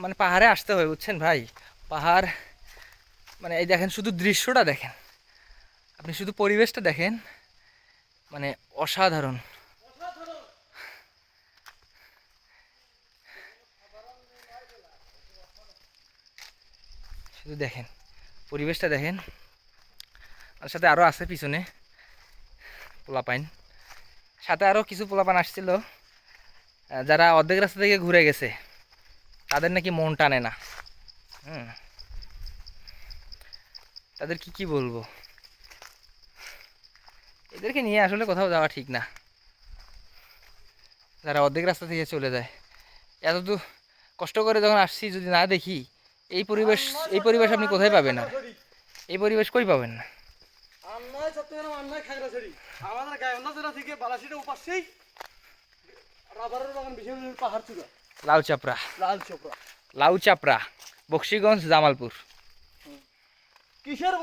মানে পাহাড়ে আসতে হয়, বুঝছেন ভাই। পাহাড় মানে এই দেখেন, শুধু দৃশ্যটা দেখেন, আপনি শুধু পরিবেশটা দেখেন, মানে অসাধারণ। শুধু দেখেন, পরিবেশটা দেখেন। আর সাথে আরও আছে পিছনে পোলাপাইন, সাথে আরও কিছু পোলাপান আসছিল, যারা অর্ধেক রাস্তা থেকে ঘুরে গেছে, তাদের নাকি মন টানে না। হুম, তাদের কি বলবো, এদেরকে নিয়ে আসলে কোথাও যাওয়া ঠিক না, যারা অর্ধেক রাস্তা থেকে চলে যায়। এত তো কষ্ট করে যখন আসছি, যদি না দেখি এই পরিবেশ আপনি কোথায় পাবেন? আর এই পরিবেশ কই পাবেন না। আমাদের গায়না জেলা থেকে বালাসিটা উপাসেই রাবারের বাগান বিশাল পাহাড় ছিল। লাউ চাপড়া, লাল চোপড়া লাউ চাপড়া, বক্সিগঞ্জ, জামালপুর। কিসের